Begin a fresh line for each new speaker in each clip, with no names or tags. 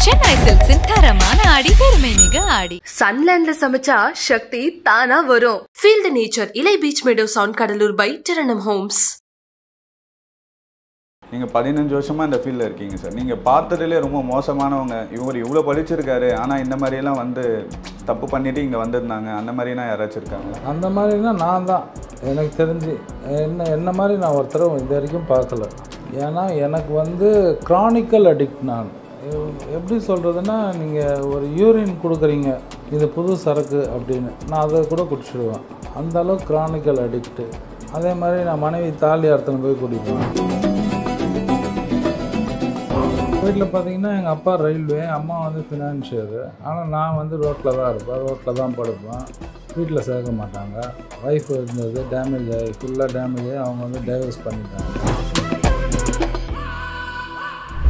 சென்னை சில்க்ஸின் தரமான ஆடி பெருமை மிக ஆடி.
சன்லேண்ட்ல சமைச்சா சக்தி தானா வரும். Feel the nature. இலை beach meadow sound Cuddalore by டிரனம் ஹோம்ஸ்.
நீங்கள் 15 வருஷமாக இந்த ஃபீல்டில் இருக்கீங்க சார். நீங்கள் பார்த்ததுலேயே ரொம்ப மோசமானவங்க, இவர் இவ்வளோ படிச்சிருக்காரு ஆனால் இந்த மாதிரியெல்லாம் வந்து தப்பு பண்ணிவிட்டு இங்கே வந்திருந்தாங்க, அந்த மாதிரிலாம் யாராச்சும் இருக்காங்க?
அந்த மாதிரினா நான் தான் எனக்கு தெரிஞ்சு என்ன மாதிரி நான் ஒருத்தரும் இது வரைக்கும் பார்க்கல. ஏன்னா எனக்கு வந்து க்ரானிக்கல் அடிக்ட். நான் எப்படி சொல்கிறதுன்னா, நீங்கள் ஒரு யூரின் கொடுக்குறீங்க, இது புது சரக்கு அப்படின்னு, நான் அதை கூட குடிச்சிடுவேன். அந்தளவுக்கு க்ரானிக்கல் அடிக்ட்டு. அதே மாதிரி நான் மனைவி தாலி அறுத்துன்னு போய் குடிப்பேன். வீட்டில் பார்த்தீங்கன்னா எங்கள் அப்பா ரயில்வே, அம்மா வந்து ஃபினான்ஷியரு. ஆனால் நான் வந்து ரோட்டில் தான் இருப்பேன், ரோட்டில் தான் படுப்பேன். வீட்டில் சேர்க்க மாட்டாங்க. ஒய்ஃப் இருந்தது டேமேஜ் ஆகி, ஃபுல்லாக டேமேஜ் ஆகி அவங்க வந்து டைவர்ஸ் பண்ணிட்டாங்க.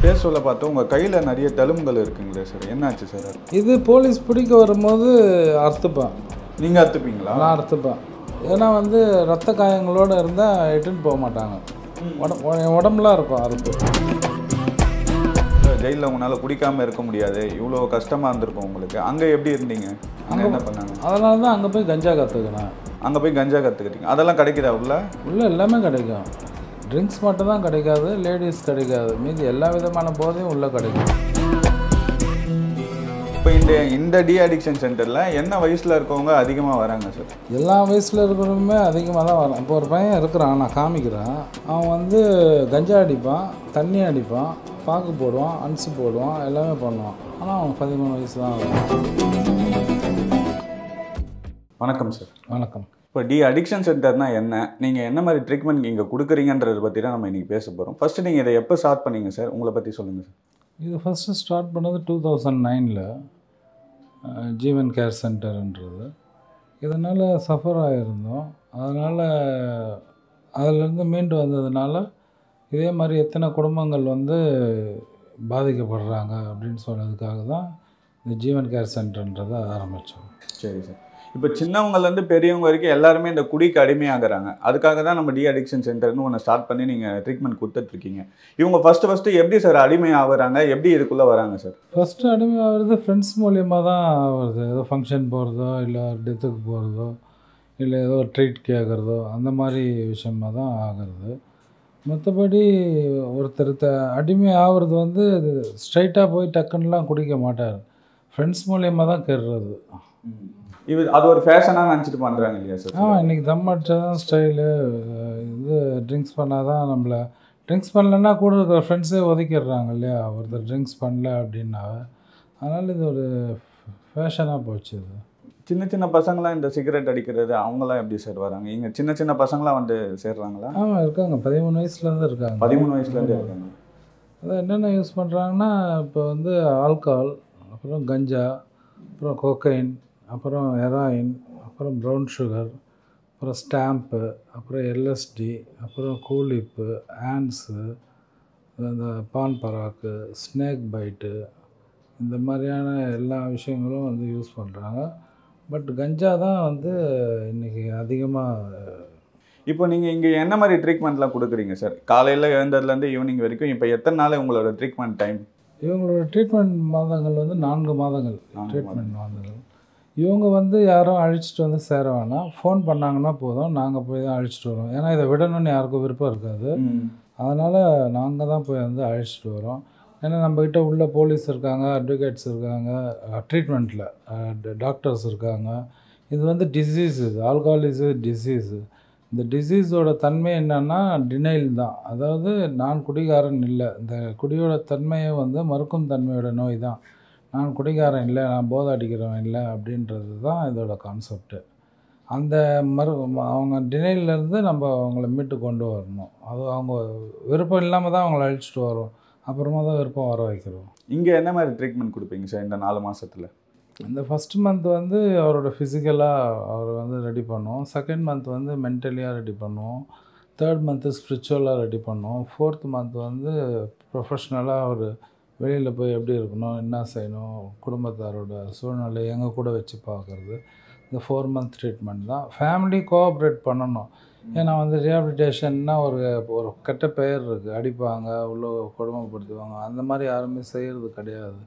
பேசல பார்த்தோம் உங்கள் கையில் நிறைய தழும்புகள் இருக்குங்களே சார், என்னாச்சு சார்?
இது போலீஸ் பிடிக்க வரும்போது அறுத்துப்பேன்.
நீங்கள் அறுத்துப்பீங்களா?
நான் அறுத்துப்பேன். ஏன்னா வந்து ரத்த காயங்களோடு இருந்தால் இட்டுன்னு போக மாட்டாங்க. உடம்புலாம் இருக்கும் அறுப்பு.
ஜெயிலில் உங்களால் குடிக்காமல் இருக்க முடியாது, இவ்வளோ கஷ்டமாக இருந்திருக்கும் உங்களுக்கு. அங்கே எப்படி இருந்தீங்க? அங்கே என்ன பண்ணாங்க?
அதனால தான் அங்கே போய் கஞ்சா கற்றுக்கினேன்.
அங்கே போய் கஞ்சா கற்றுக்கிட்டீங்க? அதெல்லாம் கிடைக்குதா உள்ள
எல்லாமே கிடைக்கும். ட்ரிங்க்ஸ் மட்டும் தான் கிடைக்காது, லேடிஸ் கிடைக்காது. மீதி எல்லா விதமான போதையும் உள்ளே கிடைக்கும்.
இப்போ இந்த டி அடிக்ஷன் சென்டரில் என்ன வயசில் இருக்கவங்க அதிகமாக வராங்க சார்?
எல்லா வயசில் இருக்கிறவங்க அதிகமாக தான் வரான். இப்போ ஒரு பையன் இருக்கிறான், நான் காமிக்கிறேன். அவன் வந்து கஞ்சா அடிப்பான், தண்ணி அடிப்பான், பாக்கு போடுவான், அன்சு போடுவான், எல்லாமே பண்ணுவான். ஆனால் அவன் 13 வயசு தான் ஆகும்.
வணக்கம் சார்.
வணக்கம்.
இப்போ டி அடிக்ஷன் சென்டர்னால் என்ன, நீங்கள் என்ன மாதிரி ட்ரீட்மெண்ட் இங்கே கொடுக்குறீங்கன்றதை பற்றி தான் நம்ம இன்றைக்கி பேச போகிறோம். ஃபஸ்ட்டு நீங்கள் இதை எப்போ ஸ்டார்ட் பண்ணீங்க சார்? உங்களை பற்றி சொல்லுங்கள் சார்.
இது ஃபஸ்ட்டு ஸ்டார்ட் பண்ணது 2009 ஜீவன் கேர் சென்டர்ன்றது. இதனால் சஃபர் ஆகிருந்தோம். அதனால் அதிலேருந்து மீண்டு வந்ததுனால இதே மாதிரி எத்தனை குடும்பங்கள் வந்து பாதிக்கப்படுறாங்க அப்படின்னு சொன்னதுக்காக தான் இந்த ஜீவன் கேர் சென்டர்ன்றதை ஆரம்பித்தோம்.
சரி சார். இப்போ சின்னவங்கலேருந்து பெரியவங்க வரைக்கும் எல்லாருமே இந்த குடிக்கு அடிமையாகிறாங்க. அதுக்காக தான் நம்ம டி அடிக்ஷன் சென்டர்னு ஒன்று ஸ்டார்ட் பண்ணி நீங்கள் ட்ரீட்மெண்ட் கொடுத்துட்ருக்கீங்க. இவங்க ஃபஸ்ட்டு எப்படி சார் அடிமை ஆகுறாங்க, எப்படி இதுக்குள்ளே வராங்க சார்?
ஃபஸ்ட்டு அடிமை ஆகிறது ஃப்ரெண்ட்ஸ் மூலியமாக தான் ஆகுறது. ஏதோ ஃபங்க்ஷன் போகிறதோ, இல்லை டெத்துக்கு போகிறதோ, இல்லை ஏதோ ட்ரீட் கேட்குறதோ, அந்த மாதிரி விஷயமாக தான் ஆகிறது. மற்றபடி ஒருத்தர் அடிமை ஆகிறது வந்து ஸ்ட்ரைட்டாக போய் டக்குன்னுலாம் குடிக்க மாட்டார். ஃப்ரெண்ட்ஸ் மூலியமாக தான் கெடுறது.
அது ஒரு ஃபேஷனாக நினச்சிட்டு பண்ணுறாங்க இல்லையா சார்?
இன்றைக்கி தம் அடிச்சா தான் ஸ்டைலு. இது ட்ரிங்க்ஸ் பண்ணால் தான் நம்மளை, ட்ரிங்க்ஸ் பண்ணலன்னா கூட இருக்கிற ஃப்ரெண்ட்ஸே ஒதுக்கிடுறாங்க இல்லையா, ஒருத்தர் ட்ரிங்க்ஸ் பண்ணல அப்படின்னா. அதனால் இது ஒரு ஃபேஷனாக போச்சு. இது
சின்ன சின்ன பசங்களாம் இந்த சிகரெட் அடிக்கிறது, அவங்களாம் எப்படி சார் வராங்க? இங்கே சின்ன சின்ன பசங்களாம் வந்து சேர்றாங்களா?
இருக்காங்க. 13 வயசுலேருந்து இருக்காங்க.
13 வயசுலேருந்து இருக்காங்க.
அதான் என்னென்ன யூஸ் பண்ணுறாங்கன்னா, இப்போ வந்து ஆல்கஹால், அப்புறம் கஞ்சா, அப்புறம் கொக்கைன், அப்புறம் ஹெராயின், அப்புறம் ப்ரௌன் சுகர், அப்புறம் ஸ்டாம்ப்பு, அப்புறம் எல்எஸ்டி, அப்புறம் கூலிப்பு, ஆன்ஸு, இந்த பான் பராக்கு, ஸ்னேக் பைட்டு, இந்த மாதிரியான எல்லா விஷயங்களும் வந்து யூஸ் பண்ணுறாங்க. பட் கஞ்சா தான் வந்து இன்றைக்கி அதிகமாக.
இப்போ நீங்கள் இங்கே என்ன மாதிரி ட்ரீட்மெண்ட்லாம் கொடுக்குறீங்க சார்? காலையில் எழுந்ததுலேருந்து ஈவினிங் வரைக்கும் இப்போ எத்தனை நாள் உங்களோட ட்ரீட்மெண்ட் டைம்?
இவங்களோட ட்ரீட்மெண்ட் மாதங்கள் வந்து 4 மாதங்கள் ட்ரீட்மெண்ட் மாதங்கள். இவங்க வந்து யாரும் அழைச்சிட்டு வந்து சேர வேணாம், ஃபோன் பண்ணாங்கன்னா போதும், நாங்கள் போய் தான் அழைச்சிட்டு வரோம். ஏன்னா இதை விடணும்னு யாருக்கும் விருப்பம் இருக்காது. அதனால் நாங்கள் தான் போய் வந்து அழைச்சிட்டு வரோம். ஏன்னா நம்மக்கிட்ட உள்ள போலீஸ் இருக்காங்க, அட்வொகேட்ஸ் இருக்காங்க, ட்ரீட்மெண்ட்டில் டாக்டர்ஸ் இருக்காங்க. இது வந்து டிசீஸ், இது ஆல்கஹாலிஸ் டிசீஸு. இந்த டிசீஸோட தன்மை என்னென்னா டினைல் தான். அதாவது நான் குடிகாரன் இல்லை, இந்த குடியோட தன்மையை வந்து மறுக்கும் தன்மையோட நோய் தான். நான் குடிகாரன் இல்லை, நான் போதை அடிக்கிறவன் இல்லை அப்படின்றது தான் இதோட கான்செப்டு. அந்த அவங்க டினைலேருந்து நம்ம அவங்கள மீட்டு கொண்டு வரணும். அது அவங்க விருப்பம் இல்லாமல் தான் அவங்கள அழிச்சிட்டு வரோம், அப்புறமா தான் விருப்பம் வர வைக்கிறோம்.
இங்கே என்ன மாதிரி ட்ரீட்மெண்ட் கொடுப்பீங்க சார் இந்த 4 மாதத்தில்?
இந்த ஃபஸ்ட் மந்த் வந்து அவரோட ஃபிசிக்கலாக அவரை வந்து ரெடி பண்ணுவோம். செகண்ட் மந்த் வந்து மென்டலியாக ரெடி பண்ணுவோம். தேர்ட் மந்த்து ஸ்பிரிச்சுவலாக ரெடி பண்ணுவோம். ஃபோர்த் மந்த் வந்து ப்ரொஃபஷ்னலாக அவர் வெளியில் போய் எப்படி இருக்கணும், என்ன செய்யணும், குடும்பத்தாரோட சூழ்நிலை எங்கள் கூட வச்சு பார்க்குறது. இந்த 4 மந்த் ட்ரீட்மெண்ட் தான். ஃபேமிலி கோஆப்ரேட் பண்ணணும். ஏன்னா வந்து ரீஹாபிலிட்டேஷன்னா ஒரு கெட்ட பெயர் இருக்குது. அடிப்பாங்க, உள்ள கொடுமைப்படுத்துவாங்க, அந்த மாதிரி யாருமே செய்கிறது கிடையாது.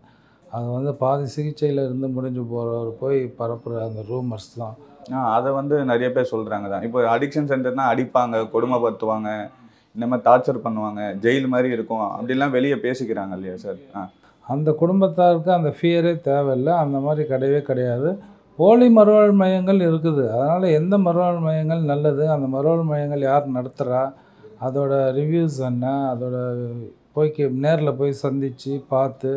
அது வந்து பாதி சிகிச்சையில் இருந்து முடிஞ்சு போகிறவர் போய் பரப்புகிற அந்த ரூமர்ஸ் தான்.
அதை வந்து நிறைய பேர் சொல்கிறாங்க தான். இப்போ அடிக்ஷன் சென்டர்னால் அடிப்பாங்க, கொடுமைப்படுத்துவாங்க, இந்த மாதிரி டார்ச்சர் பண்ணுவாங்க, ஜெயில் மாதிரி இருக்கும் அப்படிலாம் வெளியே பேசிக்கிறாங்க இல்லையா சார்?
அந்த குடும்பத்தாருக்கு அந்த ஃபியரே தேவையில்லை. அந்த மாதிரி கிடையவே கிடையாது. போலி மறுவாழ்வு மையங்கள் இருக்குது. அதனால் எந்த மறுவாழ்வு மையங்கள் நல்லது, அந்த மறுவாழ்வு மையங்கள் யார் நடத்துகிறா, அதோட ரிவ்யூஸ் என்ன, அதோட நேரில் போய் சந்தித்து பார்த்து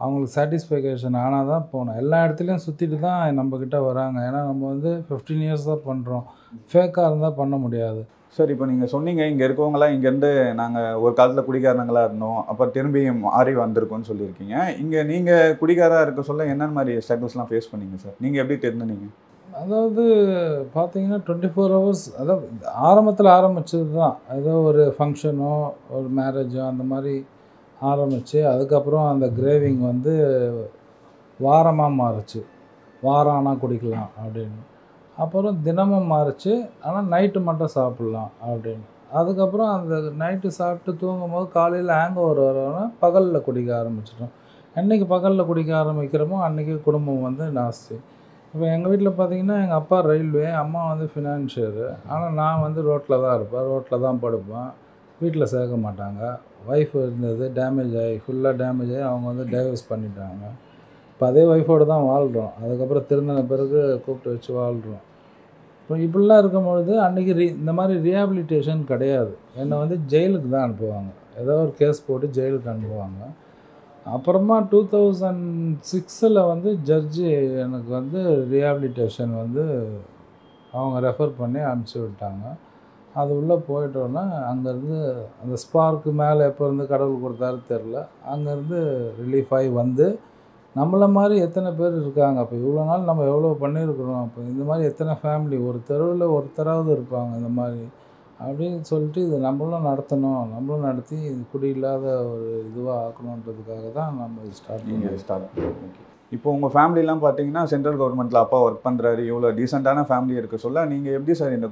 அவங்களுக்கு சாட்டிஸ்ஃபேக்ஷன் ஆனால் தான் போகணும். எல்லா இடத்துலையும் சுற்றிட்டு தான் நம்மக்கிட்ட வராங்க. ஏன்னா நம்ம வந்து 15 இயர்ஸ் தான் பண்ணுறோம். ஃபேக்காக இருந்தால் பண்ண முடியாது.
சார் இப்போ நீங்கள் சொன்னீங்க இங்கே இருக்கவங்களாம் இங்கேருந்து நாங்கள் ஒரு காலத்தில் குடிகாரங்களாக இருந்தோம், அப்புறம் திரும்பி மாறி வந்திருக்கோன்னு சொல்லியிருக்கீங்க. இங்கே நீங்கள் குடிகாராக இருக்க சொல்ல என்னென்ன மாதிரி ஸ்ட்ரகிள்ஸ்லாம் ஃபேஸ் பண்ணீங்க சார்? நீங்கள் எப்படி தெரிஞ்சுனீங்க?
அதாவது பார்த்தீங்கன்னா 24 ஹவர்ஸ், அதாவது ஆரம்பத்தில் ஆரம்பித்தது தான். ஏதோ ஒரு ஃபங்க்ஷனோ ஒரு மேரேஜோ அந்த மாதிரி ஆரம்பித்து அதுக்கப்புறம் அந்த கிரேவிங் வந்து வாரமாக மாறுச்சு. வாரம் ஆனால் குடிக்கலாம் அப்படின்னு. அப்புறம் தினமும் மாறுச்சு. ஆனால் நைட்டு மட்டும் சாப்பிட்லாம் அப்படின்னு. அதுக்கப்புறம் அந்த நைட்டு சாப்பிட்டு தூங்கும்போது காலையில் ஹேங் ஓவர் வரோன்னா பகலில் குடிக்க ஆரம்பிச்சிட்டோம். என்றைக்கு பகலில் குடிக்க ஆரம்பிக்கிறோமோ அன்றைக்கி குடும்பம் வந்து நாஸ்தி. இப்போ எங்கள் வீட்டில் பார்த்திங்கன்னா எங்கள் அப்பா ரயில்வே, அம்மா வந்து ஃபினான்ஷியரு. ஆனால் நான் வந்து ரோட்டில் தான் இருப்பேன், ரோட்டில் தான் படுப்பேன். வீட்டில் சேர்க்க மாட்டாங்க. ஒய்ஃப் இருந்தது டேமேஜ் ஆகி ஃபுல்லாக டேமேஜ் ஆகி அவங்க வந்து டைவர்ஸ் பண்ணிட்டாங்க. இப்போ அதே ஒய்ஃபோடு தான் வாழ்கிறோம். அதுக்கப்புறம் திருந்தின பிறகு கூப்பிட்டு வச்சு வாழ்கிறோம். இப்போ இப்படிலாம் இருக்கும்பொழுது அன்றைக்கி இந்த மாதிரி ரீஹாபிலிட்டேஷன் கிடையாது. என்னை வந்து ஜெயிலுக்கு தான் அனுப்புவாங்க. ஏதோ ஒரு கேஸ் போட்டு ஜெயிலுக்கு அனுப்புவாங்க. அப்புறமா 2006 வந்து ஜட்ஜு எனக்கு வந்து ரீஹாபிலிட்டேஷன் வந்து அவங்க ரெஃபர் பண்ணி அனுப்பிச்சி விட்டாங்க. அது உள்ளே போயிட்டோன்னா அங்கேருந்து அந்த ஸ்பார்க்கு மேலே எப்போ இருந்து கடவுள் கொடுத்தாரு தெரில, அங்கேருந்து ரிலீஃப் ஆகி வந்து நம்மளை மாதிரி எத்தனை பேர் இருக்காங்க. அப்போ இவ்வளோ நாள் நம்ம எவ்வளோ பண்ணியிருக்கிறோம். அப்போ இந்த மாதிரி எத்தனை ஃபேமிலி, ஒரு தெருவில் ஒருத்தராவது இருப்பாங்க இந்த மாதிரி அப்படின்னு சொல்லிட்டு இது நம்மளும் நடத்தணும், நம்மளும் நடத்தி இது குடி இல்லாத ஒரு இதுவாக ஆக்கணுன்றதுக்காக தான் நம்ம ஸ்டார்ட்
பண்ணுவோம். இப்போ உங்கள் ஃபேமிலிலாம் பார்த்தீங்கன்னா சென்ட்ரல் கவர்மெண்ட்டில் அப்பா ஒர்க் பண்ணுறாரு, இவ்வளோ டீசெண்டான ஃபேமிலி இருக்க சொல்ல நீங்கள் எப்படி சார் இந்த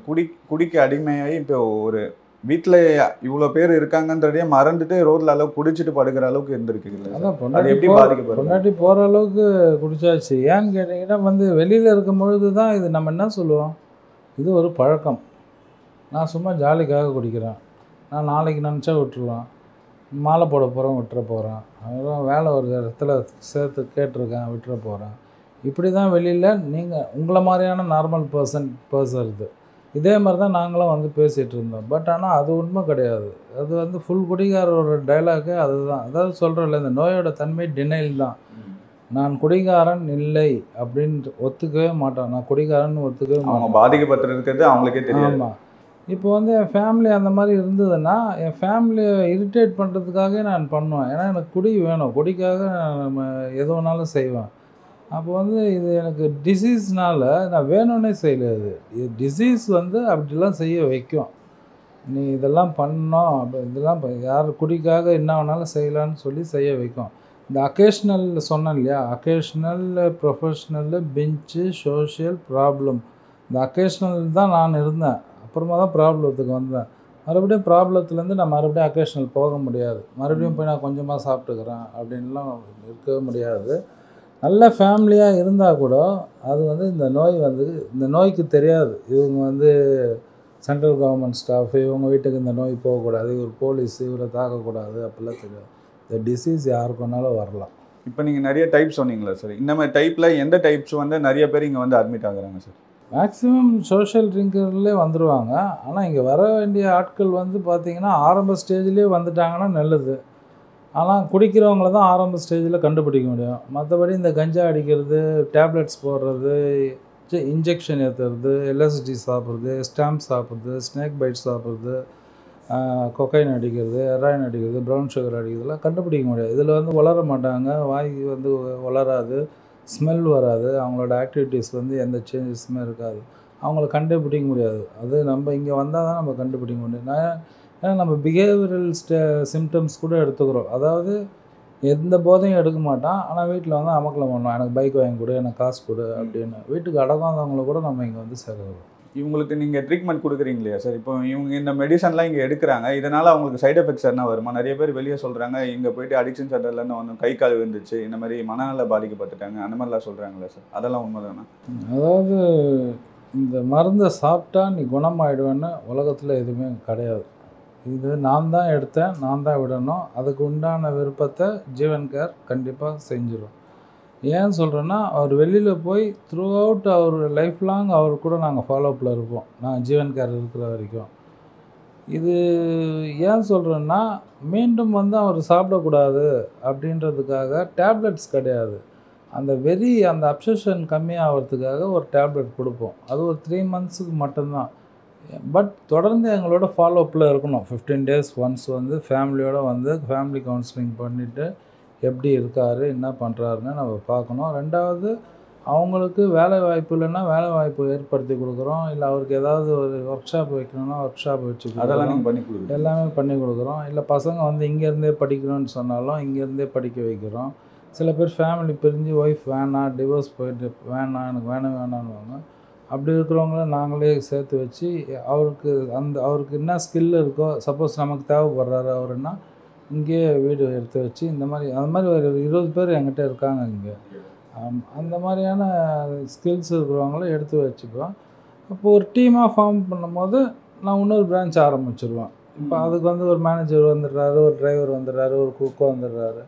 குடிக்கு அடிமையாகி இப்போ ஒரு வீட்டில் இவ்வளோ பேர் இருக்காங்கன்றதே மறந்துட்டு ரோட்டில் அளவுக்கு குடிச்சிட்டு படுக்கிற அளவுக்கு இருந்திருக்குது.
அதான் எப்படி பாதிக்கப்படுது? பொண்டாட்டி போகிற அளவுக்கு குடிச்சாச்சு. ஏன்னு கேட்டிங்கன்னா வந்து வெளியில் இருக்கும் பொழுது தான் இது நம்ம என்ன சொல்லுவோம், இது ஒரு பழக்கம். நான் சும்மா ஜாலிக்காக குடிக்கிறேன், நான் நாளைக்கு நினச்சா விட்டுருவேன், மாலை போட போகிறேன் விட்டுற போகிறேன், அப்புறம் வேலை ஒரு இடத்துல சேர்த்து கேட்டிருக்கேன் விட்டுற போகிறேன். இப்படி தான் வெளியில் நீங்கள் உங்களை மாதிரியான நார்மல் பர்சன் இதே மாதிரி தான் நாங்களும் வந்து பேசிகிட்டு இருந்தோம். பட் ஆனால் அது உண்மை கிடையாது. அது வந்து ஃபுல் குடிகாரோட டைலாகே அதுதான். அதாவது சொல்கிறேன்ல, இந்த நோயோட தன்மை டினைல் தான். நான் குடிகாரன் இல்லை அப்படின்னு ஒத்துக்கவே மாட்டான். நான் குடிகாரன் ஒத்துக்கவே மாட்டேன்.
பாதிக்கப்பட்டிருக்கிறது அவங்களுக்கே தெரியும்.
ஆமாம். இப்போ வந்து என் ஃபேமிலி அந்த மாதிரி இருந்ததுன்னா என் ஃபேமிலியை இரிட்டேட் பண்ணுறதுக்காகவே நான் பண்ணுவேன். ஏன்னா எனக்கு குடி வேணும், குடிக்காக நம்ம எது வேணாலும் செய்வேன். அப்போ வந்து இது எனக்கு டிசீஸ்னால் நான் வேணும்னே செய்யலை. இது டிசீஸ் வந்து அப்படிலாம் செய்ய வைக்கும். நீ இதெல்லாம் பண்ணோம் அப்படி இதெல்லாம் யார் குடிக்காக என்ன வேணாலும் செய்யலான்னு சொல்லி செய்ய வைக்கும். இந்த அக்கேஷ்னல் சொன்னேன் இல்லையா, அக்கேஷ்னல், ப்ரொஃபஷ்னல், பெஞ்சு, சோஷியல், ப்ராப்ளம். இந்த அக்கேஷ்னல் தான் நான் இருந்தேன். அப்புறமா தான் ப்ராப்ளத்துக்கு வந்தேன். மறுபடியும் ப்ராப்ளத்துலேருந்து நான் மறுபடியும் அக்கேஷ்னல் போக முடியாது. மறுபடியும் போய் நான் கொஞ்சமாக சாப்பிட்டுக்கிறேன் அப்படின்லாம் இருக்கவே முடியாது. நல்ல ஃபேமிலியாக இருந்தால் கூட அது வந்து இந்த நோய்க்கு தெரியாது. இவங்க வந்து சென்ட்ரல் கவர்மெண்ட் ஸ்டாஃப், இவங்க வீட்டுக்கு இந்த நோய் போகக்கூடாது, இவர் போலீஸ், இவரை தாக்கக்கூடாது அப்படிலாம் தெரியாது. இந்த டிசீஸ் யாருக்கு வேணாலும் வரலாம்.
இப்போ நீங்கள் நிறைய டைப் சொன்னீங்களா சார்? இந்த மாதிரி டைப்பில் எந்த டைப்ஸ் வந்து நிறைய பேர் இங்கே வந்து அட்மிட் ஆகுறாங்க சார்?
மேக்ஸிமம் சோஷியல் ட்ரிங்கர்லேயே வந்துடுவாங்க. ஆனால் இங்கே வர வேண்டிய ஆட்கள் வந்து பார்த்திங்கன்னா ஆரம்ப ஸ்டேஜ்லேயே வந்துட்டாங்கன்னா நல்லது. ஆனால் குடிக்கிறவங்கள தான் ஆரம்ப ஸ்டேஜில் கண்டுபிடிக்க முடியும். மற்றபடி இந்த கஞ்சா அடிக்கிறது, டேப்லெட்ஸ் போடுறது, இன்ஜெக்ஷன் ஏற்றுறது, எல்எஸ்டி சாப்பிட்றது, ஸ்டாம்ப் சாப்பிட்றது, ஸ்னேக் பைட் சாப்பிட்றது, கொக்கைன் அடிக்கிறது, ஹெராயின் அடிக்கிறது, ப்ரௌன் சுகர் அடிக்கிறதுலாம் கண்டுபிடிக்க முடியாது. இதில் வந்து வளர மாட்டாங்க, வாய் வந்து வளராது, ஸ்மெல் வராது, அவங்களோட ஆக்டிவிட்டீஸ் வந்து எந்த சேஞ்சஸுமே இருக்காது. அவங்கள கண்டுபிடிக்க முடியாது. அது நம்ம இங்கே வந்தால் தான் நம்ம கண்டுபிடிக்க முடியும். ஏன்னா நம்ம பிஹேவியரல் சிம்டம்ஸ் கூட எடுத்துக்கிறோம். அதாவது எந்த போதையும் எடுக்க மாட்டான், ஆனால் வீட்டில் வந்து அமக்கலம் பண்ணுவான், எனக்கு பைக் வாங்கி கொடு, எனக்கு காசு கொடு அப்படின்னு. வீட்டுக்கு அடங்காதவங்கள கூட நம்ம இங்கே வந்து சேர்க்குறோம்.
இவங்களுக்கு நீங்கள் ட்ரீட்மெண்ட் கொடுக்குறீங்க இல்லையா சார்? இப்போ இவங்க இந்த மெடிசன்லாம் இங்கே எடுக்கிறாங்க, இதனால் அவங்களுக்கு சைடு எஃபெக்ட்ஸ் என்ன வருமா? நிறைய பேர் வெளியே சொல்கிறாங்க, இங்கே போயிட்டு அடிக்ஷன் சென்டர்லேருந்து வந்து கை கால் விழுந்துச்சு, இந்த மாதிரி மனநல பாதிக்கப்பட்டுட்டாங்க, அந்த மாதிரிலாம் சொல்கிறாங்களே சார், அதெல்லாம் உண்மைதானா?
அதாவது இந்த மருந்தை சாப்பிட்டா நீ குணமாயிடுவேன்னு உலகத்தில் எதுவுமே கிடையாது. இது நான் தான் எடுத்தேன், நான் தான் விடணும். அதுக்கு உண்டான விருப்பத்தை ஜீவன் கேர் கண்டிப்பாக செஞ்சிடும். ஏன் சொல்கிறேன்னா, அவர் வெளியில் போய் த்ரூ அவுட் அவர் லைஃப் லாங் அவர் கூட நாங்கள் ஃபாலோஅப்பில் இருப்போம், நாங்கள் ஜீவன் கேர் இருக்கிற வரைக்கும். இது ஏன் சொல்கிறேன்னா, மீண்டும் வந்து அவர் சாப்பிடக்கூடாது அப்படின்றதுக்காக டேப்லெட்ஸ் கிடையாது. அந்த வெறி, அந்த அப்சஷன் கம்மியாகிறதுக்காக ஒரு டேப்லெட் கொடுப்போம். அது ஒரு 3 மந்த்ஸுக்கு மட்டும்தான். பட் தொடர்ந்து எங்களோட ஃபாலோஅப்பில் இருக்கணும். 15 days ஒன்ஸ் வந்து ஃபேமிலியோடு வந்து ஃபேமிலி கவுன்சிலிங் பண்ணிவிட்டு எப்படி இருக்கார், என்ன பண்ணுறாருன்னு நம்ம பார்க்கணும். 2வது, அவங்களுக்கு வேலை வாய்ப்பு இல்லைன்னா வேலை வாய்ப்பு ஏற்படுத்தி கொடுக்குறோம். இல்லை அவருக்கு ஏதாவது ஒரு ஒர்க் ஷாப் வைக்கணும்னா ஒர்க் ஷாப் வச்சு
அதெல்லாம் நீங்கள் பண்ணி கொடுக்குறோம்,
எல்லாமே பண்ணி கொடுக்குறோம். இல்லை பசங்க வந்து இங்கேருந்தே படிக்கணும்னு சொன்னாலும் இங்கேருந்தே படிக்க வைக்கிறோம். சில பேர் ஃபேமிலி பிரிஞ்சு ஒய்ஃப் வேணாம், டிவோர்ஸ் போயிட்டு வேணாம், எனக்கு வேணான்னுவாங்க. அப்படி இருக்கிறவங்கள நாங்களே சேர்த்து வச்சு அவருக்கு என்ன ஸ்கில் இருக்கோ, சப்போஸ் நமக்கு தேவைப்படுறாரு அவருன்னா இங்கேயே வீடு எடுத்து வச்சு அந்த மாதிரி ஒரு 20 பேர் என்கிட்ட இருக்காங்க இங்கே. அந்த மாதிரியான ஸ்கில்ஸ் இருக்கிறவங்கள எடுத்து வச்சுக்குவோம். இப்போ ஒரு டீமாக ஃபார்ம் பண்ணும்போது நான் இன்னொரு பிரான்ச் ஆரம்பிச்சிடுவேன். இப்போ அதுக்கு வந்து ஒரு மேனேஜர் வந்துடுறாரு, ஒரு டிரைவர் வந்துடுறாரு, ஒரு குக்கோ வந்துடுறாரு.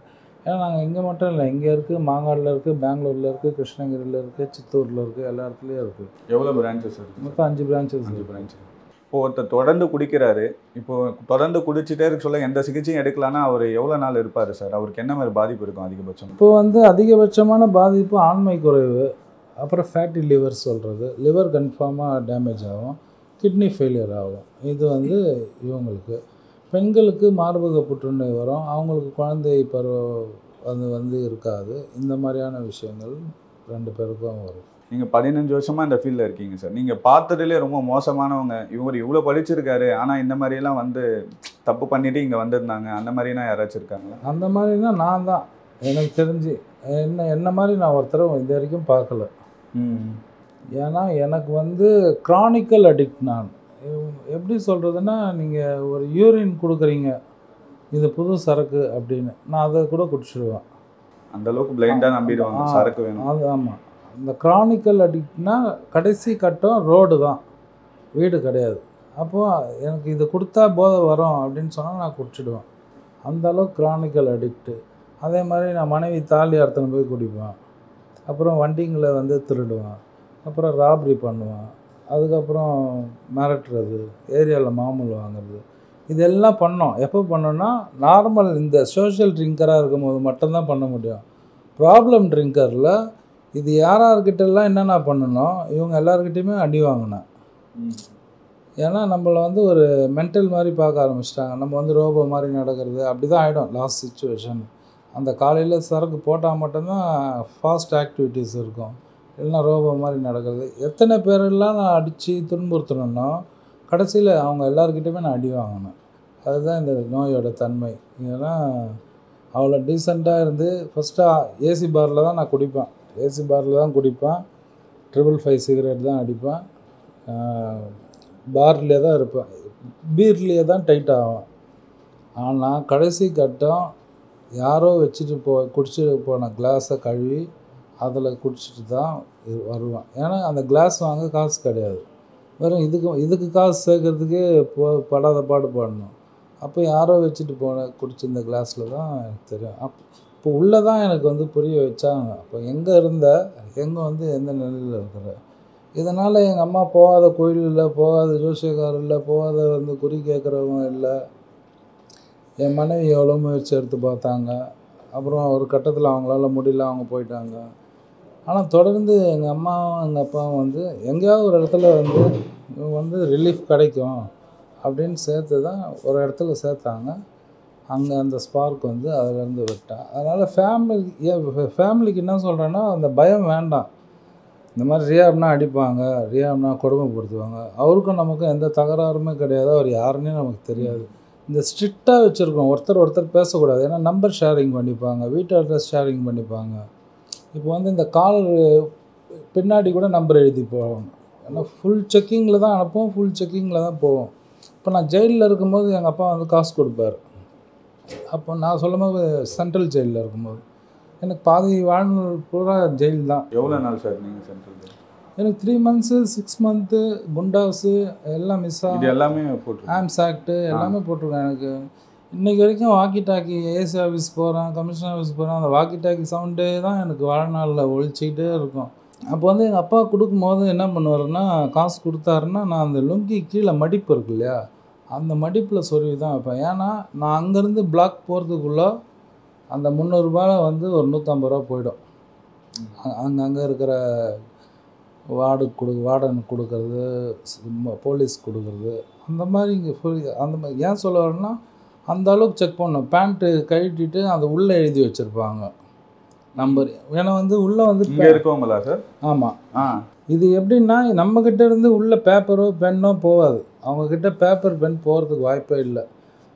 ஏன்னா நாங்கள் இங்கே மட்டும் இல்லை, இங்கே இருக்குது, மாங்காடில் இருக்குது, பெங்களூரில் இருக்குது, கிருஷ்ணகிரியில் இருக்குது, சித்தூரில் இருக்குது, எல்லா இடத்துலையும் இருக்குது.
எவ்வளோ பிரான்ச்சஸ் இருக்குது?
மொத்தம் 5 பிரான்ச்சஸ்.
5 பிரான்ச். இப்போ ஒருத்தர் தொடர்ந்து குடிக்கிறாரு, இப்போது தொடர்ந்து குடிச்சிட்டே இருக்க சொல்ல எந்த சிகிச்சையும் எடுக்கலான்னா அவர் எவ்வளோ நாள் இருப்பார் சார்? அவருக்கு என்ன மாதிரி பாதிப்பு இருக்கும் அதிகபட்சம்?
இப்போ வந்து அதிகபட்சமான பாதிப்பு ஆண்மை குறைவு, அப்புறம் ஃபேட்டி லிவர் சொல்கிறது, லிவர் கன்ஃபார்மாக டேமேஜ் ஆகும், கிட்னி ஃபெயிலியர் ஆகும். இது வந்து இவங்களுக்கு. பெண்களுக்கு மார்பக புற்றுநோய் வரும், அவங்களுக்கு குழந்தை பருவம் வந்து இருக்காது. இந்த மாதிரியான விஷயங்கள் 2 பேருக்கும் வரும்.
நீங்கள் 15 வருஷமாக இந்த ஃபீல்டில் இருக்கீங்க சார். நீங்கள் பார்த்ததுலேயே ரொம்ப மோசமானவங்க, இவர் இவ்வளோ படிச்சிருக்காரு ஆனால் இந்த மாதிரியெல்லாம் வந்து தப்பு பண்ணிவிட்டு இங்கே வந்திருந்தாங்க, அந்த மாதிரினா யாராச்சும் இருக்காங்களா?
அந்த மாதிரினா நான் தான், எனக்கு தெரிஞ்சு என்ன மாதிரி நான் ஒருத்தரை இது வரைக்கும் பார்க்கல. ஏன்னா எனக்கு வந்து க்ரானிக்கல் அடிக்ட். நான் எப்படி சொல்கிறதுன்னா, நீங்கள் ஒரு யூரின் கொடுக்குறீங்க, இது புது சரக்கு அப்படின்னு, நான் அதை கூட குடிச்சிடுவேன்.
அந்தளவுக்கு பிளைண்டாக நம்பிடுவாங்க சரக்கு வேணும்.
அது ஆமாம். அந்த க்ரானிக்கல் அடிக்ட்னா கடைசி கட்டம் ரோடு தான், வீடு கிடையாது. அப்போது எனக்கு இது கொடுத்தா போதை வரும் அப்படின்னு சொன்னால் நான் குடிச்சிடுவேன். அந்தளவுக்கு க்ரானிக்கல் அடிக்ட்டு. அதே மாதிரி நான் மனைவி தாலி அறுத்துன்னு போய் குடிப்பேன், அப்புறம் வண்டிங்களை வந்து திருடுவேன், அப்புறம் ராப்ரி பண்ணுவேன், அதுக்கப்புறம் மிரட்டுறது, ஏரியாவில் மாமூல் வாங்குறது, இதெல்லாம் பண்ணோம். எப்போ பண்ணோன்னா, நார்மல் இந்த சோஷியல் ட்ரிங்கராக இருக்கும் போது மட்டும்தான் பண்ண முடியும். ப்ராப்ளம் ட்ரிங்கரில் இது யார்கிட்டெல்லாம் என்னென்ன பண்ணணும், இவங்க எல்லாருக்கிட்டையுமே அடி வாங்கினேன். ஏன்னா நம்மளை வந்து ஒரு மென்டல் மாதிரி பார்க்க ஆரம்பிச்சிட்டாங்க. நம்ம வந்து ரோபோ மாதிரி நடக்கிறது அப்படி தான் ஆகிடும் லாஸ்ட் சுச்சுவேஷன். அந்த காலையில் சரக்கு போட்டால் மட்டும்தான் ஃபாஸ்ட் ஆக்டிவிட்டீஸ் இருக்கும், இல்லைன்னா ரோபோ மாதிரி நடக்கிறது. எத்தனை பேரெல்லாம் நான் அடித்து துன்புறுத்தணுன்னா கடைசியில் அவங்க எல்லாருக்கிட்டையுமே நான் அடி வாங்கினேன். அதுதான் இந்த நோயோட தன்மை. ஏன்னா அவ்வளோ டீசெண்டாக இருந்து ஃபஸ்ட்டு ஏசி பாரில் தான் நான் குடிப்பேன், ஏசி பாரில் தான் குடிப்பேன், 555 சிகரெட் தான் அடிப்பேன், பார்லேயே தான் இருப்பேன், பீர்லேயே தான் டைட் ஆகும். ஆனால் கடைசி கட்டம் யாரோ வச்சுட்டு குடிச்சிட்டு போன கிளாஸை கழுவி அதில் குடிச்சிட்டு தான் வருவேன். ஏன்னா அந்த கிளாஸ் வாங்க காசு கிடையாது, வெறும் இதுக்கு காசு சேர்க்கறதுக்கே படாத பாடு பாடணும். அப்போ யாரோ வச்சுட்டு குடிச்சிருந்த கிளாஸில் தான் எனக்கு தெரியும். இப்போ உள்ளே தான் எனக்கு வந்து புரிய வச்சாங்க, அப்போ எங்கே எங்கே வந்து எந்த நிலையில் இருக்கிற. இதனால் எங்கள் அம்மா போகாத கோயில் இல்லை, போகாத ஜோசியக்காரர் இல்லை, போகாத வந்து குறி கேட்குறவங்க இல்லை. என் மனைவி எவ்வளோ முயற்சி எடுத்து பார்த்தாங்க, அப்புறம் ஒரு கட்டத்தில் அவங்களால முடியல, அவங்க போயிட்டாங்க. ஆனால் தொடர்ந்து எங்கள் அம்மாவும் எங்கள் அப்பாவும் வந்து எங்கேயாவது ஒரு இடத்துல வந்து ரிலீஃப் கிடைக்கும் அப்படின்னு சேர்த்து தான் ஒரு இடத்துல சேர்த்தாங்க. அங்கே அந்த ஸ்பார்க் வந்து அதிலேருந்து விட்டேன். அதனால் ஃபேமிலிக்கு என்ன சொல்கிறேன்னா, அந்த பயம் வேண்டாம். இந்த மாதிரி ரியாப்னா அடிப்பாங்க, ரியாப்னா கொடுமைப்படுத்துவாங்க, அவருக்கும் நமக்கும் எந்த தகராறுமே கிடையாது, அவர் யாருன்னே நமக்கு தெரியாது. இந்த ஸ்ட்ரிக்டாக வச்சுருக்கோம், ஒருத்தர் பேசக்கூடாது. ஏன்னா நம்பர் ஷேரிங் பண்ணிப்பாங்க, வீட்டு அட்ரஸ் ஷேரிங் பண்ணிப்பாங்க. இப்போ வந்து இந்த கால் பின்னாடி கூட நம்பர் எழுதி போவாங்க, ஏன்னா ஃபுல் செக்கிங்கில் தான் அனுப்புவோம், ஃபுல் செக்கிங்கில் தான் போவோம். இப்போ நான் ஜெயிலில் இருக்கும்போது எங்கள் அப்பா வந்து காசு கொடுப்பார். அப்போ நான் சொல்லும்போது சென்ட்ரல் ஜெயிலில் இருக்கும்போது எனக்கு பாதி வாழ்நாள் பூரா ஜெயில் தான்.
எவ்வளோ நாள் சார் நீங்கள் சென்ட்ரல் ஜெயில்?
எனக்கு 3 months 6 months குண்டாஸு எல்லாம் மிஸ் ஆகும்.
இது எல்லாமே போட்டு
ஆம்ஸ் ஆக்ட்டு எல்லாமே போட்டிருக்கேன். எனக்கு இன்றைக்கி வரைக்கும் வாக்கி டாக்கி ஏசி ஆஃபீஸ் போகிறேன், கமிஷனர் ஆஃபீஸ் போகிறேன், அந்த வாக்கி டாக்கி சவுண்டே தான் எனக்கு வாழ்நாளில் ஒழிச்சிக்கிட்டே இருக்கும். அப்போ வந்து எங்கள் அப்பா கொடுக்கும்போது என்ன பண்ணுவாருன்னா, காசு கொடுத்தாருன்னா நான் அந்த லுங்கி கீழே மடிப்பு இருக்கு இல்லையா, அந்த மடிப்பில் சொருவி தான் வைப்பேன். ஏன்னா நான் அங்கேருந்து பிளாக் போகிறதுக்குள்ளே அந்த 300 ரூபாயில் வந்து ஒரு 150 ரூபா போயிடும். அங்கே இருக்கிற வார்டனுக்கு கொடுக்கறது, போலீஸ் கொடுக்கறது, அந்த மாதிரி இங்கே அந்த மாதிரி ஏன் சொல்ல வரேன்னா அந்த அளவுக்கு செக் பண்ணணும். பேண்ட்டு கழட்டிட்டு அதை உள்ளே எழுதி வச்சுருப்பாங்க நம்பர். ஏன்னா வந்து உள்ளே வந்து
இங்கே இருக்கவங்களா சார்?
ஆமாம். இது எப்படின்னா நம்மக்கிட்ட இருந்து உள்ளே பேப்பரோ பென்னோ போகாது. அவங்கக்கிட்ட பேப்பர் பென் போகிறதுக்கு வாய்ப்பே இல்லை.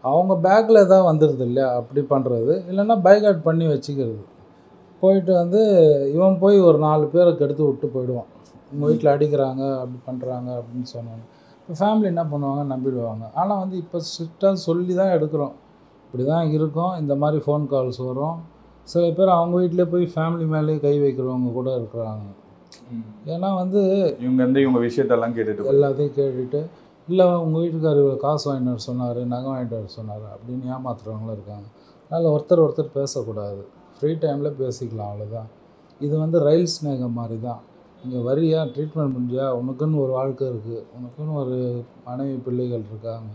அவங்க பேக்கில் எதாவது வந்துடுது இல்லையா, அப்படி பண்ணுறது. இல்லைன்னா பைகாட் பண்ணி வச்சுக்கிறது. போயிட்டு வந்து இவன் போய் ஒரு 4 பேரை கெடுத்து விட்டு போயிடுவான். உங்கள் வீட்டில் அடிக்கிறாங்க, அப்படி பண்ணுறாங்க அப்படின்னு சொன்னாங்க. இப்போ ஃபேமிலி என்ன பண்ணுவாங்க, நம்பிடுவாங்க. ஆனால் வந்து இப்போ ஸ்ட்ரிக்டாக சொல்லி தான் எடுக்கிறோம். இப்படி தான் இருக்கும், இந்த மாதிரி ஃபோன் கால்ஸ் வரும். சில பேர் அவங்க வீட்டிலே போய் ஃபேமிலி மேலேயே கை வைக்கிறவங்க கூட இருக்கிறாங்க. ஏன்னா வந்து
இவங்க விஷயத்தெல்லாம் கேட்டுட்டு
எல்லாத்தையும் கேட்டுட்டு, இல்லை உங்கள் வீட்டுக்கார் இவ்வளோ காசு வாங்கிட்டு வர சொன்னார், நகை வாங்கிட்டு வர சொன்னார் அப்படின்னு ஏமாத்துறவங்களும் இருக்காங்க. அதனால் ஒருத்தர் பேசக்கூடாது. ஃப்ரீ டைமில் பேசிக்கலாம், அவ்வளோதான். இது வந்து ரயில் ஸ்நேகம் மாதிரி தான். இங்கே வரியா, ட்ரீட்மெண்ட் முடிஞ்சியா, உனக்குன்னு ஒரு வாழ்க்கை இருக்குது, உனக்குன்னு ஒரு மனைவி பிள்ளைகள் இருக்காங்க,